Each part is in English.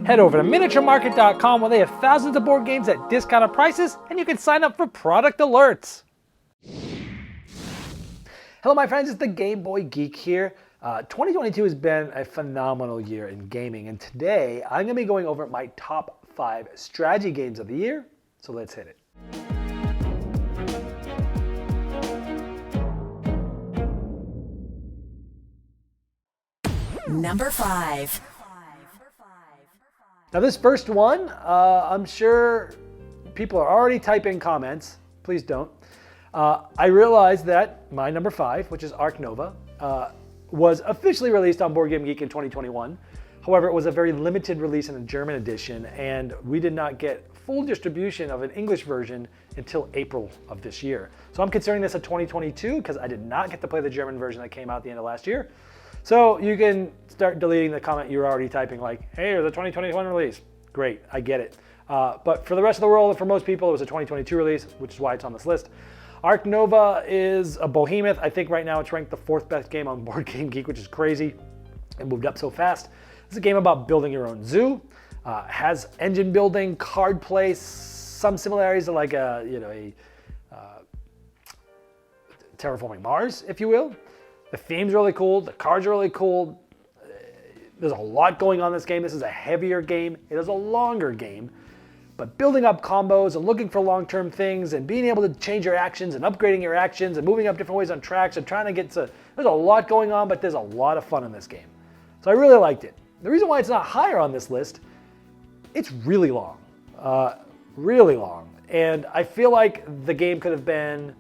Head over to miniaturemarket.com where they have thousands of board games at discounted prices, and you can sign up for product alerts. Hello my friends, it's the Game Boy Geek here. 2022 has been a phenomenal year in gaming, and today I'm going to be going over my top 5 strategy games of the year, so let's hit it. Number 5. Now this first one, I'm sure people are already typing comments. Please don't. I realized that my number 5, which is Ark Nova, was officially released on Board Game Geek in 2021. However, it was a very limited release in a German edition, and we did not get full distribution of an English version until April of this year. So I'm considering this a 2022 because I did not get to play the German version that came out at the end of last year. So you can start deleting the comment you're already typing like, hey, there's a 2021 release. Great, I get it. But for the rest of the world, and for most people, it was a 2022 release, which is why it's on this list. Ark Nova is a behemoth. I think right now it's ranked the 4th best game on Board Game Geek, which is crazy. It moved up so fast. It's a game about building your own zoo. Has engine building, card play, some similarities to like Terraforming Mars, if you will. The theme's really cool. The cards are really cool. There's a lot going on in this game. This is a heavier game. It is a longer game. But building up combos and looking for long-term things and being able to change your actions and upgrading your actions and moving up different ways on tracks and trying to get to... There's a lot going on, but there's a lot of fun in this game. So I really liked it. The reason why it's not higher on this list, it's really long. Really long. And I feel like the game could have been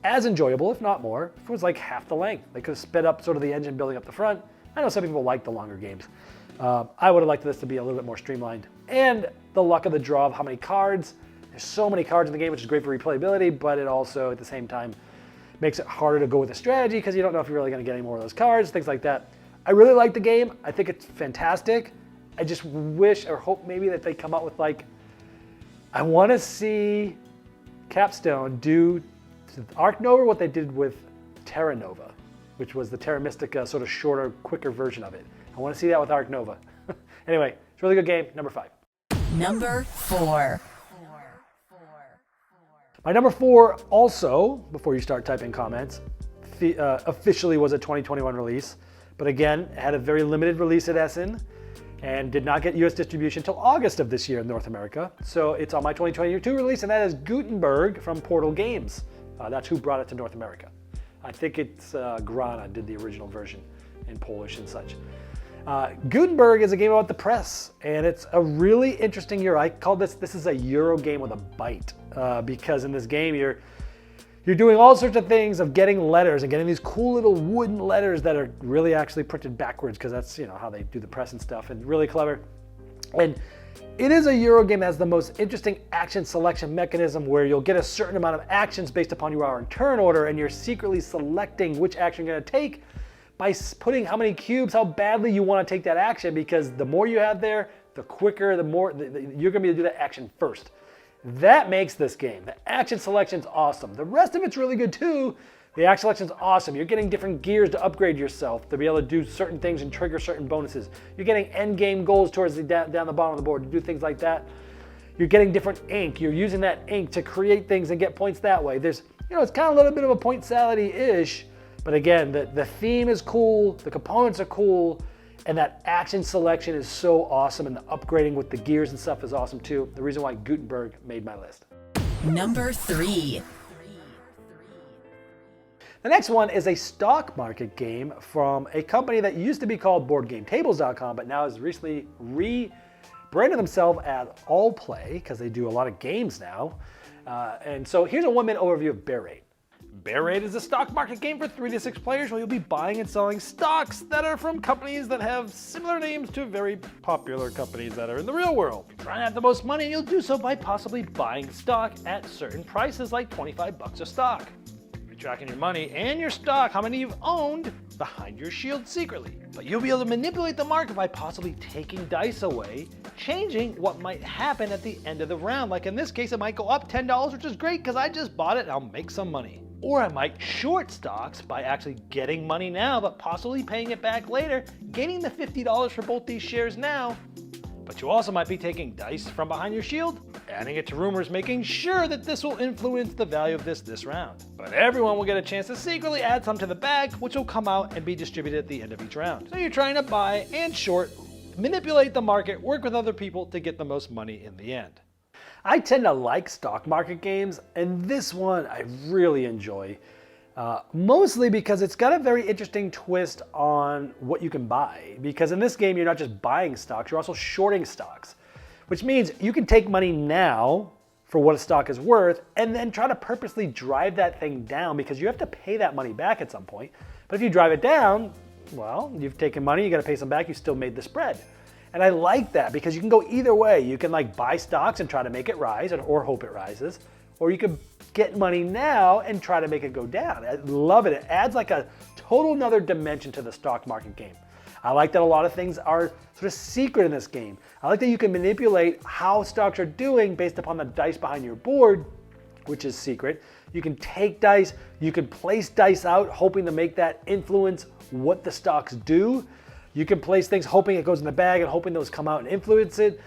as enjoyable, if not more, if it was like half the length. They could have sped up sort of the engine building up the front. I know some people like the longer games. I would have liked this to be a little bit more streamlined. And the luck of the draw of how many cards. There's so many cards in the game, which is great for replayability, but it also, at the same time, makes it harder to go with a strategy because you don't know if you're really going to get any more of those cards, things like that. I really like the game. I think it's fantastic. I just wish or hope maybe that they come out with like, I want to see Capstone do to Ark Nova what they did with Terra Nova, which was the Terra Mystica sort of shorter, quicker version of it. I want to see that with Ark Nova. Anyway, it's a really good game. Number 5. Number 4. My number 4 also, before you start typing comments, officially was a 2021 release. But again, it had a very limited release at Essen and did not get US distribution until August of this year in North America. So it's on my 2022 release, and that is Gutenberg from Portal Games. That's who brought it to North America. I think it's Grana did the original version in Polish and such. Gutenberg is a game about the press, and it's a really interesting Euro. I call this is a Euro game with a bite, because in this game you're doing all sorts of things of getting letters and getting these cool little wooden letters that are really actually printed backwards because that's how they do the press and stuff, and really clever. And it is a Euro game that has the most interesting action selection mechanism where you'll get a certain amount of actions based upon your turn order, and you're secretly selecting which action you're going to take by putting how many cubes, how badly you want to take that action, because the more you have there, the quicker, the more you're going to be able to do that action first. That makes this game. The action selection's awesome. The rest of it's really good too. The action selection's awesome. You're getting different gears to upgrade yourself, to be able to do certain things and trigger certain bonuses. You're getting end game goals towards the down the bottom of the board to do things like that. You're getting different ink. You're using that ink to create things and get points that way. There's, it's kind of a little bit of a point salad-y-ish, but again, the theme is cool, the components are cool, and that action selection is so awesome, and the upgrading with the gears and stuff is awesome too. The reason why Gutenberg made my list. Number 3. The next one is a stock market game from a company that used to be called BoardGameTables.com, but now has recently rebranded themselves as All Play because they do a lot of games now. And so here's a 1-minute overview of Bear Raid. Bear Raid is a stock market game for 3 to 6 players where you'll be buying and selling stocks that are from companies that have similar names to very popular companies that are in the real world. You're trying to have the most money, and you'll do so by possibly buying stock at certain prices like $25 a stock. You're tracking your money and your stock, how many you've owned, behind your shield secretly. But you'll be able to manipulate the market by possibly taking dice away, changing what might happen at the end of the round. Like in this case, it might go up $10, which is great because I just bought it and I'll make some money. Or I might short stocks by actually getting money now, but possibly paying it back later, gaining the $50 for both these shares now, But you also might be taking dice from behind your shield, adding it to rumors, making sure that this will influence the value of this round. But everyone will get a chance to secretly add some to the bag, which will come out and be distributed at the end of each round. So you're trying to buy and short, manipulate the market, work with other people to get the most money in the end. I tend to like stock market games, and this one I really enjoy. Mostly because it's got a very interesting twist on what you can buy. Because in this game, you're not just buying stocks, you're also shorting stocks. Which means you can take money now for what a stock is worth and then try to purposely drive that thing down because you have to pay that money back at some point. But if you drive it down, well, you've taken money, you got to pay some back, you still made the spread. And I like that because you can go either way. You can like buy stocks and try to make it rise or hope it rises. Or you could get money now and try to make it go down. I love it. It adds like a total another dimension to the stock market game. I like that a lot of things are sort of secret in this game. I like that you can manipulate how stocks are doing based upon the dice behind your board, which is secret. You can take dice, you can place dice out hoping to make that influence what the stocks do. You can place things hoping it goes in the bag and hoping those come out and influence it.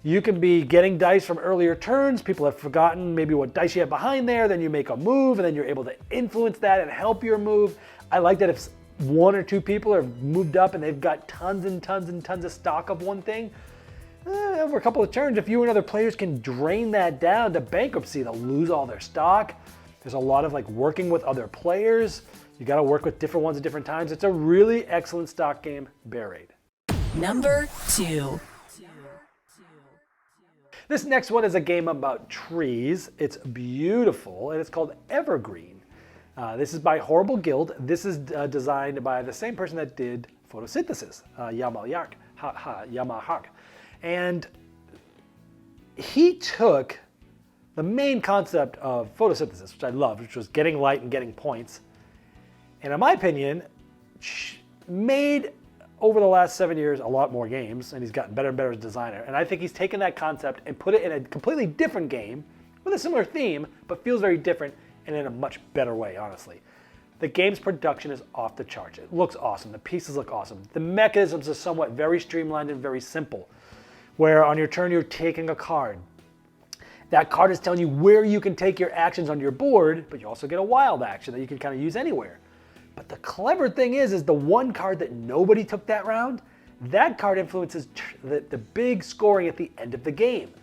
You can be getting dice from earlier turns. People have forgotten maybe what dice you have behind there. Then you make a move and then you're able to influence that and help your move. I like that if one or two people are moved up and they've got tons and tons and tons of stock of one thing, over a couple of turns, if you and other players can drain that down to bankruptcy, they'll lose all their stock. There's a lot of like working with other players. You got to work with different ones at different times. It's a really excellent stock game, Bear Raid. Number 2. This next one is a game about trees. It's beautiful, and it's called Evergreen. This is by Horrible Guild. This is designed by the same person that did Photosynthesis, Yamahak. And he took the main concept of photosynthesis, which I loved, which was getting light and getting points, and in my opinion, made over the last 7 years a lot more games, and he's gotten better and better as a designer. And I think he's taken that concept and put it in a completely different game with a similar theme, but feels very different and in a much better way, honestly. The game's production is off the charts. It looks awesome. The pieces look awesome. The mechanisms are somewhat very streamlined and very simple, where on your turn you're taking a card. That card is telling you where you can take your actions on your board, but you also get a wild action that you can kind of use anywhere. But the clever thing is the one card that nobody took that round, that card influences the big scoring at the end of the game.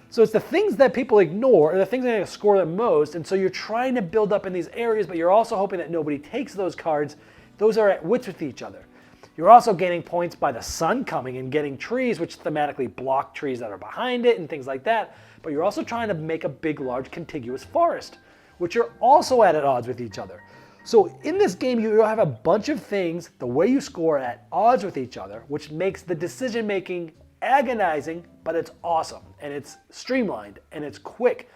So it's the things that people ignore, or the things that score the most, and so you're trying to build up in these areas, but you're also hoping that nobody takes those cards. Those are at wits with each other. You're also gaining points by the sun coming and getting trees, which thematically block trees that are behind it and things like that. But you're also trying to make a big, large, contiguous forest, which are also at odds with each other. So in this game, you have a bunch of things, the way you score at odds with each other, which makes the decision making agonizing, but it's awesome, and it's streamlined, and it's quick.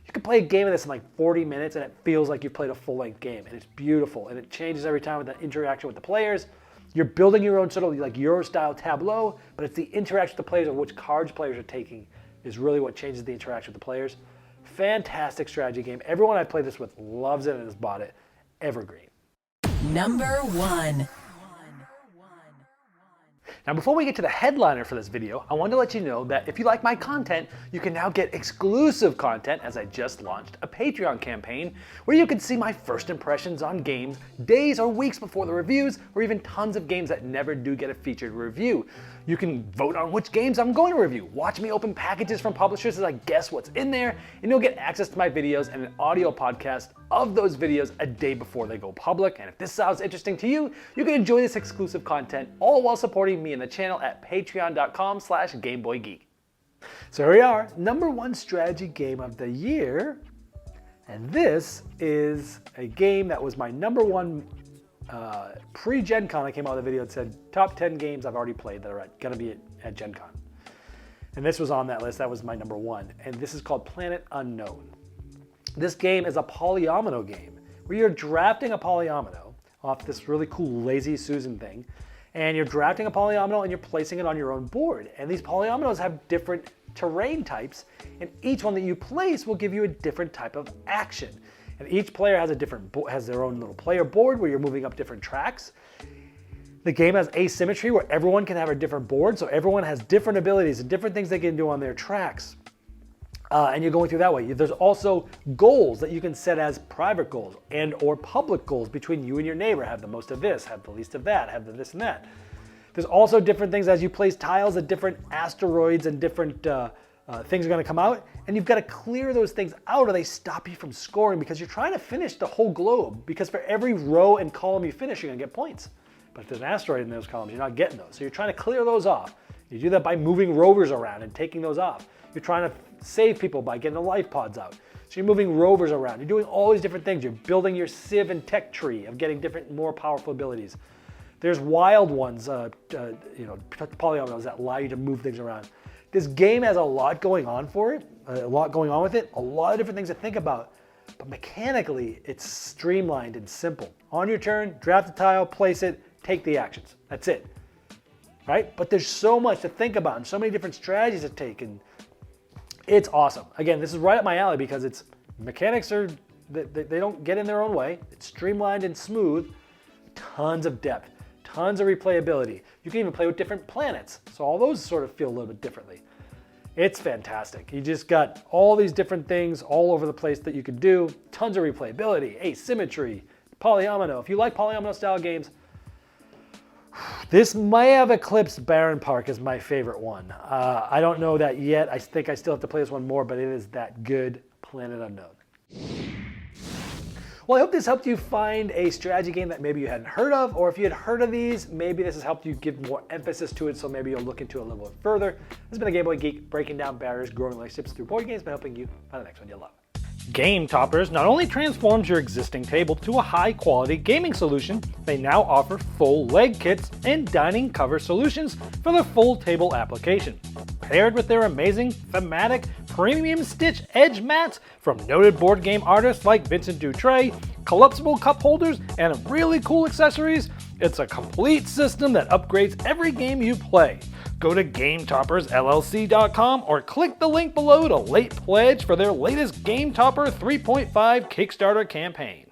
You can play a game of this in like 40 minutes, and it feels like you've played a full-length game, and it's beautiful, and it changes every time with the interaction with the players. You're building your own sort of like Euro-style tableau, but it's the interaction with the players of which cards players are taking is really what changes the interaction with the players. Fantastic strategy game. Everyone I played this with loves it and has bought it. Evergreen. Number 1. Now, before we get to the headliner for this video, I wanted to let you know that if you like my content, you can now get exclusive content as I just launched a Patreon campaign where you can see my first impressions on games days or weeks before the reviews, or even tons of games that never do get a featured review. You can vote on which games I'm going to review, watch me open packages from publishers as I guess what's in there, and you'll get access to my videos and an audio podcast of those videos a day before they go public. And if this sounds interesting to you, you can enjoy this exclusive content all while supporting me and the channel at patreon.com/GameBoyGeek. So here we are, number 1 strategy game of the year. And this is a game that was my number 1 pre-Gen Con. I came out with a video that said top 10 games I've already played that are going to be at Gen Con. And this was on that list. That was my number 1. And this is called Planet Unknown. This game is a polyomino game where you're drafting a polyomino off this really cool Lazy Susan thing. And you're drafting a polyomino and you're placing it on your own board. And these polyominoes have different terrain types, and each one that you place will give you a different type of action. And each player has their own little player board where you're moving up different tracks. The game has asymmetry where everyone can have a different board, so everyone has different abilities and different things they can do on their tracks. And you're going through that way. There's also goals that you can set as private goals and or public goals between you and your neighbor. Have the most of this, have the least of that, have the this and that. There's also different things as you place tiles that different asteroids and different things are going to come out. And you've got to clear those things out or they stop you from scoring because you're trying to finish the whole globe. Because for every row and column you finish, you're going to get points. But if there's an asteroid in those columns, you're not getting those. So you're trying to clear those off. You do that by moving rovers around and taking those off. You're trying to save people by getting the life pods out. So you're moving rovers around. You're doing all these different things. You're building your civ and tech tree of getting different, more powerful abilities. There's wild ones, polyominoes that allow you to move things around. This game has a lot going on for it, a lot going on with it, a lot of different things to think about. But mechanically, it's streamlined and simple. On your turn, draft a tile, place it, take the actions. That's it, right? But there's so much to think about and so many different strategies to take, and it's awesome. Again, this is right up my alley because its mechanics they don't get in their own way. It's streamlined and smooth, tons of depth, tons of replayability. You can even play with different planets, so all those sort of feel a little bit differently. It's fantastic. You just got all these different things all over the place that you could do. Tons of replayability, asymmetry, polyomino. If you like polyomino style games, this may have eclipsed Barren Park as my favorite one. I don't know that yet. I think I still have to play this one more, but it is that good. Planet Unknown. Well, I hope this helped you find a strategy game that maybe you hadn't heard of, or if you had heard of these, maybe this has helped you give more emphasis to it, so maybe you'll look into it a little bit further. This has been the Game Boy Geek, breaking down barriers, growing relationships through board games by helping you find the next one you love. Game Toppers not only transforms your existing table to a high-quality gaming solution, they now offer full leg kits and dining cover solutions for the full table application. Paired with their amazing, thematic, premium stitch edge mats from noted board game artists like Vincent Dutray, collapsible cup holders, and really cool accessories, it's a complete system that upgrades every game you play. Go to GameToppersLLC.com or click the link below to late pledge for their latest Game Topper 3.5 Kickstarter campaign.